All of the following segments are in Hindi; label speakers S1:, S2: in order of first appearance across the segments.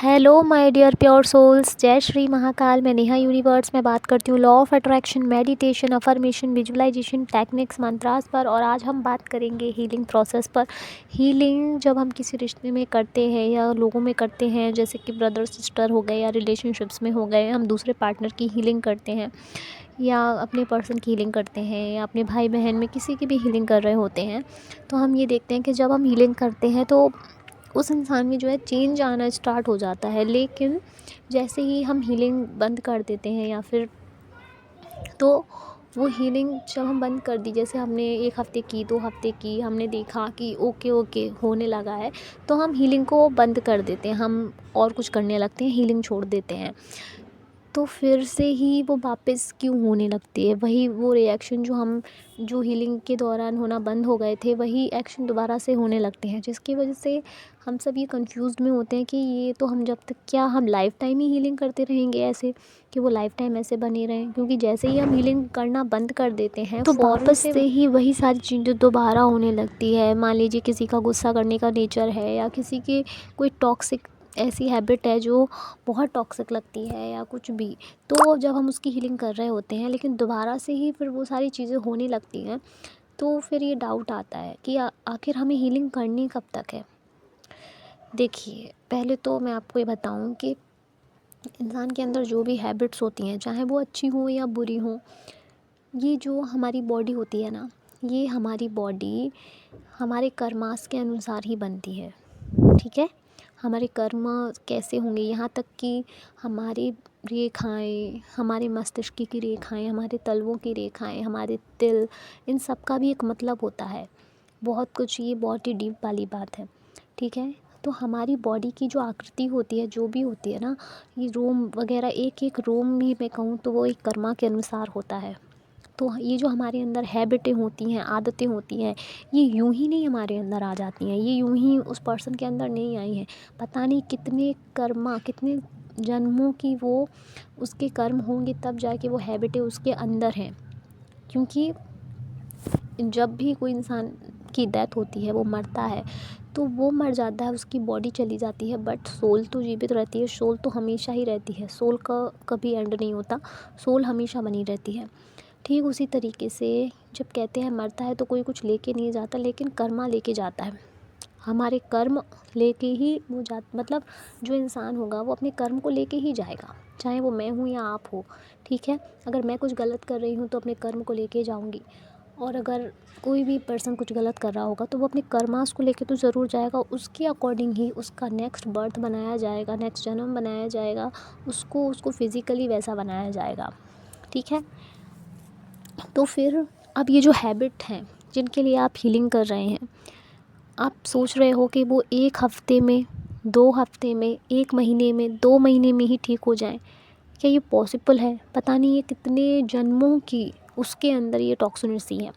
S1: Hello my dear pure souls, जय श्री महाकाल। मैं नेहा यूनिवर्स में बात करती हूँ law of attraction, meditation, affirmation, visualisation techniques, mantras पर। और आज हम बात करेंगे हीलिंग प्रोसेस पर। हीलिंग जब हम किसी रिश्ते में करते हैं या लोगों में करते हैं, जैसे कि ब्रदर सिस्टर हो गए या रिलेशनशिप्स में हो गए, हम दूसरे पार्टनर की हीलिंग करते हैं या अपने पर्सन की हीलिंग करते हैं या अपने भाई बहन में किसी की भी हीलिंग कर रहे होते हैं, तो हम ये देखते हैं कि जब हम हीलिंग करते हैं तो उस इंसान में जो है चेंज आना स्टार्ट हो जाता है। लेकिन जैसे ही हम हीलिंग बंद कर देते हैं या फिर तो वो हीलिंग जब हम बंद कर दी, जैसे हमने 1 हफ़्ते की, 2 हफ़्ते की, हमने देखा कि ओके ओके होने लगा है, तो हम हीलिंग को बंद कर देते हैं, हम और कुछ करने लगते हैं, हीलिंग छोड़ देते हैं। तो फिर से ही वो वापस क्यों होने लगती है, वही वो रिएक्शन जो हीलिंग के दौरान होना बंद हो गए थे, वही एक्शन दोबारा से होने लगते हैं, जिसकी वजह से हम सब ये कंफ्यूज्ड में होते हैं कि ये तो हम जब तक क्या हम लाइफ टाइम ही हीलिंग करते रहेंगे ऐसे, कि वो लाइफ टाइम ऐसे बने रहें। क्योंकि जैसे ही हम हीलिंग करना बंद कर देते हैं तो वापस से ही वही सारी चीज़ें दोबारा होने लगती है। मान लीजिए किसी का गुस्सा करने का नेचर है या किसी की कोई टॉक्सिक ऐसी हैबिट है जो बहुत टॉक्सिक लगती है या कुछ भी, तो जब हम उसकी हीलिंग कर रहे होते हैं लेकिन दोबारा से ही फिर वो सारी चीज़ें होने लगती हैं, तो फिर ये डाउट आता है कि आखिर हमें हीलिंग करनी कब तक है। देखिए, पहले तो मैं आपको ये बताऊं कि इंसान के अंदर जो भी हैबिट्स होती हैं, चाहे वो अच्छी हो या बुरी हो, ये जो हमारी बॉडी होती है ना, ये हमारी बॉडी हमारे कर्मास के अनुसार ही बनती है। ठीक है, हमारे कर्म कैसे होंगे, यहाँ तक कि हमारी रेखाएं, हमारे मस्तिष्क की रेखाएं, हमारे तलवों की रेखाएं, हमारे तिल, इन सब का भी एक मतलब होता है। बहुत कुछ, ये बहुत ही डीप वाली बात है। ठीक है, तो हमारी बॉडी की जो आकृति होती है, जो भी होती है ना, ये रोम वगैरह, एक एक रोम भी मैं कहूँ तो वो एक कर्मा के अनुसार होता है। तो ये जो हमारे अंदर हैबिटें होती हैं, आदतें होती हैं, ये यूं ही नहीं हमारे अंदर आ जाती हैं, ये यूं ही उस पर्सन के अंदर नहीं आई हैं। पता नहीं कितने कर्मा, कितने जन्मों की वो उसके कर्म होंगे, तब जाके वो हैबिटें उसके अंदर हैं। क्योंकि जब भी कोई इंसान की डेथ होती है, वो मरता है, तो वो मर जाता है, उसकी बॉडी चली जाती है, बट सोल तो जीवित रहती है। सोल तो हमेशा ही रहती है, सोल का कभी एंड नहीं होता, सोल हमेशा बनी रहती है। ठीक उसी तरीके से जब कहते हैं मरता है तो कोई कुछ लेके नहीं जाता, लेकिन कर्मा लेके जाता है। हमारे कर्म लेके ही वो मतलब जो इंसान होगा वो अपने कर्म को लेके ही जाएगा, चाहे वो मैं हूँ या आप हो। ठीक है, अगर मैं कुछ गलत कर रही हूँ तो अपने कर्म को लेके जाऊँगी, और अगर कोई भी पर्सन कुछ गलत कर रहा होगा तो वो अपने कर्मास को लेके तो ज़रूर जाएगा। उसके अकॉर्डिंग ही उसका नेक्स्ट बर्थ बनाया जाएगा, नेक्स्ट जन्म बनाया जाएगा, उसको फिज़िकली वैसा बनाया जाएगा। ठीक है, तो फिर अब ये जो हैबिट हैं जिनके लिए आप हीलिंग कर रहे हैं, आप सोच रहे हो कि वो 1 हफ़्ते में, 2 हफ़्ते में, 1 महीने में, 2 महीने में ही ठीक हो जाएं। क्या ये पॉसिबल है? पता नहीं ये कितने जन्मों की उसके अंदर ये टॉक्सिनिटी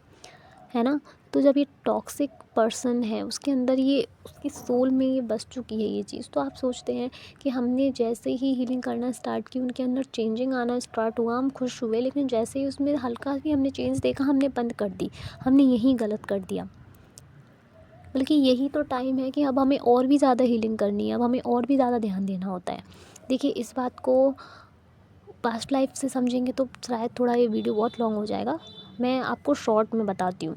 S1: है ना। तो जब ये टॉक्सिक पर्सन है, उसके अंदर ये, उसकी सोल में ये बस चुकी है ये चीज़, तो आप सोचते हैं कि हमने जैसे ही हीलिंग करना स्टार्ट की, उनके अंदर चेंजिंग आना स्टार्ट हुआ, हम खुश हुए, लेकिन जैसे ही उसमें हल्का भी हमने चेंज देखा, हमने बंद कर दी, हमने यही गलत कर दिया। बल्कि यही तो टाइम है कि अब हमें और भी ज़्यादा हीलिंग करनी है, अब हमें और भी ज़्यादा ध्यान देना होता है। देखिए, इस बात को पास्ट लाइफ से समझेंगे तो शायद थोड़ा ये वीडियो बहुत लॉन्ग हो जाएगा, मैं आपको शॉर्ट में बताती हूँ।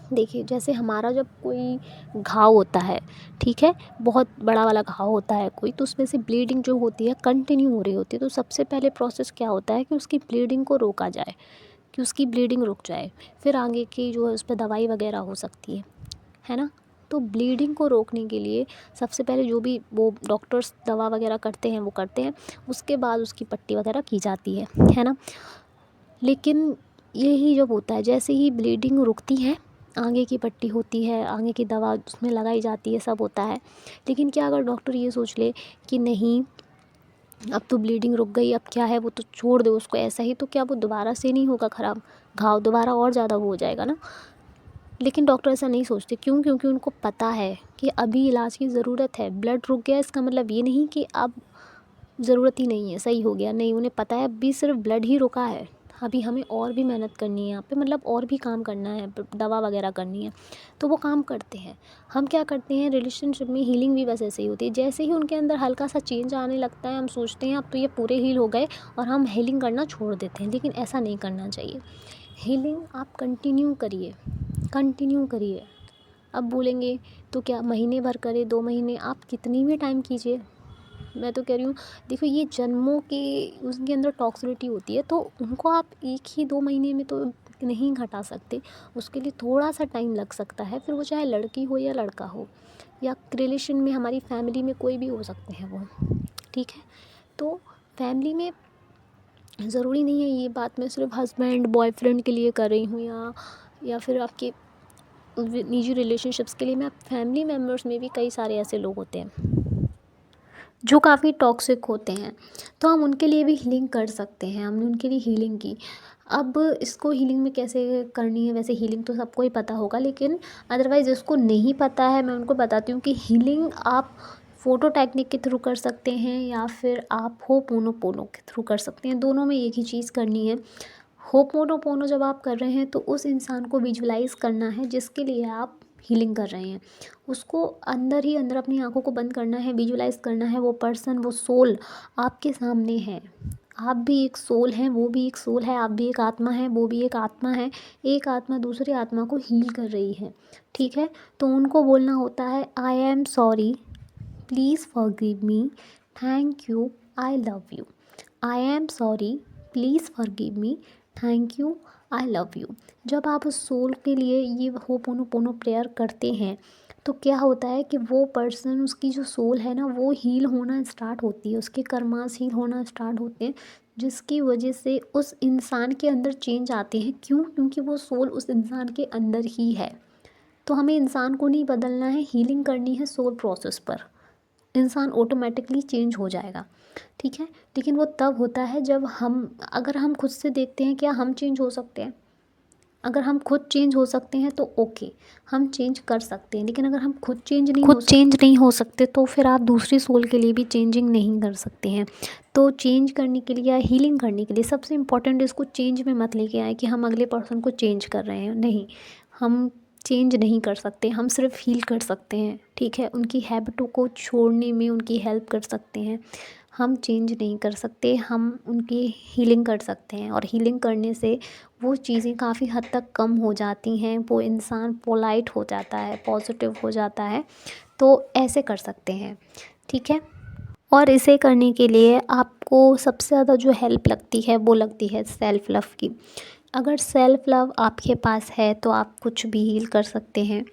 S1: देखिए, जैसे हमारा जब कोई घाव होता है, ठीक है, बहुत बड़ा वाला घाव होता है कोई, तो उसमें से ब्लीडिंग जो होती है कंटिन्यू हो रही होती है, तो सबसे पहले प्रोसेस क्या होता है कि उसकी ब्लीडिंग को रोका जाए, कि उसकी ब्लीडिंग रुक जाए, फिर आगे की जो है उस पर दवाई वगैरह हो सकती है ना। तो ब्लीडिंग को रोकने के लिए सबसे पहले जो भी वो डॉक्टर्स दवा वगैरह करते हैं वो करते हैं, उसके बाद उसकी पट्टी वगैरह की जाती है ना। लेकिन यही जब होता है, जैसे ही ब्लीडिंग रुकती है, आगे की पट्टी होती है, आगे की दवा उसमें लगाई जाती है, सब होता है। लेकिन क्या अगर डॉक्टर ये सोच ले कि नहीं, अब तो ब्लीडिंग रुक गई, अब क्या है, वो तो छोड़ दे उसको ऐसा ही, तो क्या वो दोबारा से नहीं होगा ख़राब, घाव दोबारा और ज़्यादा हो जाएगा ना। लेकिन डॉक्टर ऐसा नहीं सोचते, क्यों? क्योंकि उनको पता है कि अभी इलाज की ज़रूरत है। ब्लड रुक गया इसका मतलब ये नहीं कि अब ज़रूरत ही नहीं है, सही हो गया, नहीं, उन्हें पता है अभी सिर्फ ब्लड ही रुका है, अभी हमें और भी मेहनत करनी है यहाँ पे, मतलब और भी काम करना है, दवा वगैरह करनी है, तो वो काम करते हैं। हम क्या करते हैं रिलेशनशिप में, हीलिंग भी बस ऐसे ही होती है। जैसे ही उनके अंदर हल्का सा चेंज आने लगता है, हम सोचते हैं अब तो ये पूरे हील हो गए और हम हीलिंग करना छोड़ देते हैं, लेकिन ऐसा नहीं करना चाहिए। हीलिंग आप कंटिन्यू करिए, कंटिन्यू करिए। अब बोलेंगे तो क्या महीने भर करें, 2 महीने, आप कितनी भी टाइम कीजिए। मैं तो कह रही हूँ, देखो ये जन्मों के उसके अंदर टॉक्सिसिटी होती है, तो उनको आप 1 ही 2 महीने में तो नहीं घटा सकते। उसके लिए थोड़ा सा टाइम लग सकता है, फिर वो चाहे लड़की हो या लड़का हो, या रिलेशन में हमारी फैमिली में कोई भी हो सकते हैं वो, ठीक है। तो फैमिली में ज़रूरी नहीं है ये बात मैं सिर्फ हस्बैंड बॉयफ्रेंड के लिए कर रही हूँ, या फिर आपके निजी रिलेशनशिप्स के लिए। मैं फैमिली मेम्बर्स में भी कई सारे ऐसे लोग होते हैं जो काफ़ी टॉक्सिक होते हैं, तो हम उनके लिए भी हीलिंग कर सकते हैं। हमने उनके लिए हीलिंग की। अब इसको हीलिंग में कैसे करनी है, वैसे हीलिंग तो सबको ही पता होगा, लेकिन अदरवाइज़ जिसको नहीं पता है मैं उनको बताती हूँ कि हीलिंग आप फ़ोटो टेक्निक के थ्रू कर सकते हैं, या फिर आप होपोनोपोनो के थ्रू कर सकते हैं। दोनों में एक ही चीज़ करनी है। होपोनोपोनो जब आप कर रहे हैं तो उस इंसान को विजुलाइज़ करना है जिसके लिए आप हीलिंग कर रहे हैं। उसको अंदर ही अंदर अपनी आँखों को बंद करना है, विजुलाइज़ करना है, वो पर्सन, वो सोल आपके सामने है। आप भी एक सोल हैं, वो भी एक सोल है, आप भी एक आत्मा है, वो भी एक आत्मा है। एक आत्मा दूसरी आत्मा को हील कर रही है, ठीक है। तो उनको बोलना होता है I am sorry, please forgive me, thank you, I love you. I am sorry, please forgive me, thank you, I love you. जब आप उस सोल के लिए ये होपोनोपोनो प्रेयर करते हैं तो क्या होता है कि वो पर्सन, उसकी जो सोल है ना, वो हील होना स्टार्ट होती है, उसके कर्मास हील होना स्टार्ट होते हैं, जिसकी वजह से उस इंसान के अंदर चेंज आते हैं। क्यों? क्योंकि वो सोल उस इंसान के अंदर ही है। तो हमें इंसान को नहीं बदलना है, हीलिंग करनी है सोल प्रोसेस पर। इंसान ऑटोमेटिकली चेंज हो जाएगा, ठीक है। लेकिन वो तब होता है जब अगर हम खुद से देखते हैं क्या हम चेंज हो सकते हैं। अगर हम खुद चेंज हो सकते हैं तो ओके, हम चेंज कर सकते हैं। लेकिन अगर हम खुद चेंज नहीं हो सकते तो फिर आप दूसरी सोल के लिए भी चेंजिंग नहीं कर सकते हैं। तो चेंज करने के लिए या हीलिंग करने के लिए सबसे इम्पोर्टेंट, इसको चेंज में मत लेके आए कि हम अगले पर्सन को चेंज कर रहे हैं। नहीं, हम चेंज नहीं कर सकते, हम सिर्फ हील कर सकते हैं, ठीक है। उनकी हैबिटों को छोड़ने में उनकी हेल्प कर सकते हैं। हम चेंज नहीं कर सकते, हम उनकी हीलिंग कर सकते हैं, और हीलिंग करने से वो चीज़ें काफ़ी हद तक कम हो जाती हैं। वो इंसान पोलाइट हो जाता है, पॉजिटिव हो जाता है। तो ऐसे कर सकते हैं, ठीक है। और इसे करने के लिए आपको सबसे ज़्यादा जो हेल्प लगती है वो लगती है सेल्फ़ लव की। अगर सेल्फ़ लव आपके पास है तो आप कुछ भी हील कर सकते हैं,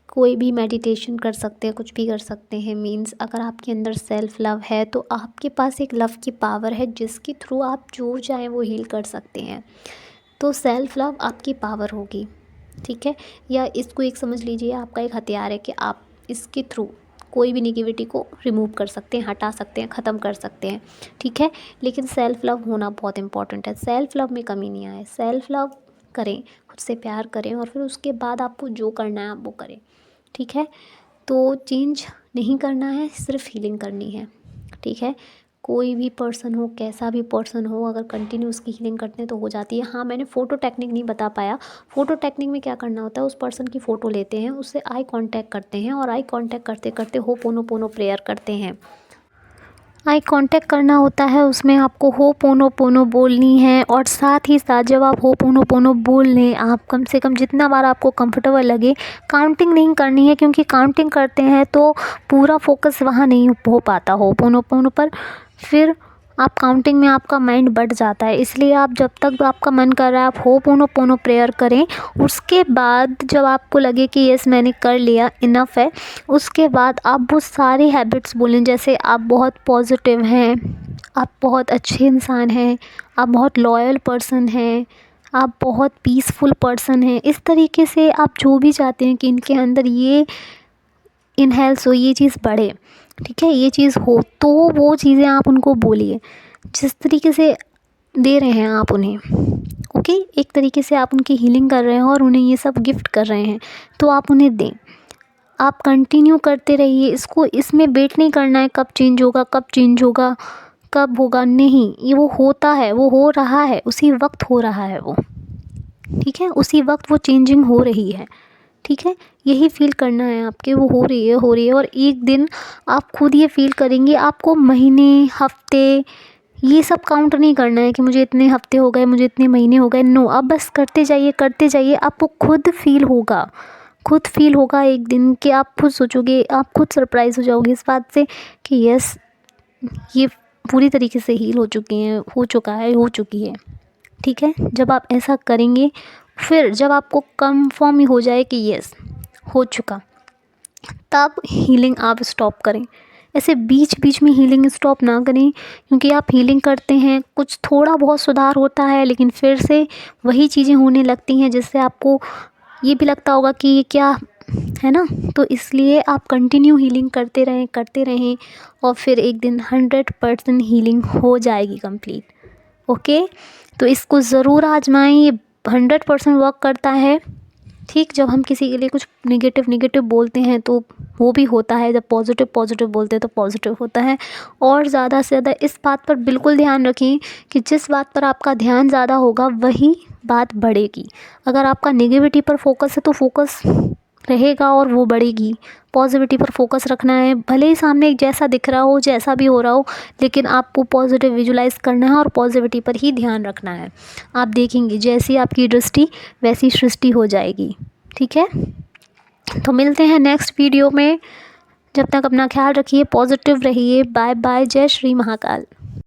S1: कोई भी मेडिटेशन कर सकते हैं, कुछ भी कर सकते हैं। मीन्स अगर आपके अंदर सेल्फ़ लव है तो आपके पास एक लव की पावर है जिसके थ्रू आप जो चाहें वो हील कर सकते हैं। तो सेल्फ़ लव आपकी पावर होगी, ठीक है। या इसको एक समझ लीजिए, आपका एक हथियार है कि आप इसके थ्रू कोई भी नेगेटिविटी को रिमूव कर सकते हैं, हटा सकते हैं, ख़त्म कर सकते हैं, ठीक है। लेकिन सेल्फ़ लव होना बहुत इंपॉर्टेंट है। सेल्फ़ लव में कमी नहीं आए, सेल्फ़ लव करें, खुद से प्यार करें, और फिर उसके बाद आपको जो करना है आप वो करें, ठीक है। तो चेंज नहीं करना है, सिर्फ हीलिंग करनी है, ठीक है। कोई भी पर्सन हो, कैसा भी पर्सन हो, अगर कंटिन्यू उसकी हीलिंग करते हैं तो हो जाती है। हाँ, मैंने फ़ोटो टेक्निक नहीं बता पाया। फ़ोटो टेक्निक में क्या करना होता है, उस पर्सन की फ़ोटो लेते हैं, उससे आई कांटेक्ट करते हैं, और आई कांटेक्ट करते करते होपोनोपोनो प्रेयर करते हैं। आई कांटेक्ट करना होता है, उसमें आपको होपोनोपोनो बोलनी है, और साथ ही साथ जब आप होपोनोपोनो बोल लें, आप कम से कम जितना बार आपको कंफर्टेबल लगे, काउंटिंग नहीं करनी है, क्योंकि काउंटिंग करते हैं तो पूरा फोकस वहाँ नहीं हो पाता होपोनोपोनो पर। फिर आप काउंटिंग में आपका माइंड बढ़ जाता है, इसलिए आप जब तक आपका मन कर रहा है आप होपोनोपोनो प्रेयर करें। उसके बाद जब आपको लगे कि यस मैंने कर लिया, इनफ है, उसके बाद आप वो सारी हैबिट्स बोलें। जैसे आप बहुत पॉजिटिव हैं, आप बहुत अच्छे इंसान हैं, आप बहुत लॉयल पर्सन हैं, आप बहुत पीसफुल पर्सन हैं। इस तरीके से आप जो भी चाहते हैं कि इनके अंदर ये इनहेल्स हो, ये चीज़ बढ़े, ठीक है, ये चीज़ हो, तो वो चीज़ें आप उनको बोलिए जिस तरीके से दे रहे हैं आप उन्हें। ओके, एक तरीके से आप उनकी हीलिंग कर रहे हैं और उन्हें ये सब गिफ्ट कर रहे हैं, तो आप उन्हें दें। आप कंटिन्यू करते रहिए इसको, इसमें वेट नहीं करना है कब चेंज होगा, कब चेंज होगा, कब होगा, नहीं, ये वो होता है, वो हो रहा है, उसी वक्त हो रहा है वो, ठीक है, उसी वक्त वो चेंजिंग हो रही है, ठीक है। यही फील करना है आपके, वो हो रही है, हो रही है, और एक दिन आप खुद ये फील करेंगे। आपको महीने, हफ्ते, ये सब काउंट नहीं करना है कि मुझे इतने हफ्ते हो गए, मुझे इतने महीने हो गए, नो, आप बस करते जाइए, करते जाइए। आपको खुद फील होगा, खुद फील होगा एक दिन कि आप खुद सोचोगे, आप खुद सरप्राइज़ हो जाओगे इस बात से कि यस, ये पूरी तरीके से हील हो चुकी हैं, हो चुका है, हो चुकी है, ठीक है। जब आप ऐसा करेंगे, फिर जब आपको कंफर्म हो जाए कि यस हो चुका, तब हीलिंग आप स्टॉप करें। ऐसे बीच बीच में हीलिंग स्टॉप ना करें, क्योंकि आप हीलिंग करते हैं, कुछ थोड़ा बहुत सुधार होता है, लेकिन फिर से वही चीज़ें होने लगती हैं, जिससे आपको ये भी लगता होगा कि ये क्या है ना। तो इसलिए आप कंटिन्यू हीलिंग करते रहें, करते रहें, और फिर एक दिन 100% हीलिंग हो जाएगी कंप्लीट। ओके, तो इसको ज़रूर आजमाएं, ये 100% वर्क करता है, ठीक। जब हम किसी के लिए कुछ नेगेटिव बोलते हैं तो वो भी होता है, जब पॉजिटिव बोलते हैं तो पॉजिटिव होता है। और ज़्यादा से ज़्यादा इस बात पर बिल्कुल ध्यान रखें कि जिस बात पर आपका ध्यान ज़्यादा होगा वही बात बढ़ेगी। अगर आपका नेगेटिविटी पर फोकस है तो फोकस रहेगा और वो बढ़ेगी। पॉजिटिविटी पर फोकस रखना है, भले ही सामने जैसा दिख रहा हो, जैसा भी हो रहा हो, लेकिन आपको पॉजिटिव विजुलाइज करना है और पॉजिटिविटी पर ही ध्यान रखना है। आप देखेंगे जैसी आपकी दृष्टि वैसी सृष्टि हो जाएगी, ठीक है। तो मिलते हैं नेक्स्ट वीडियो में, जब तक अपना ख्याल रखिए, पॉजिटिव रहिए। बाय बाय, जय श्री महाकाल।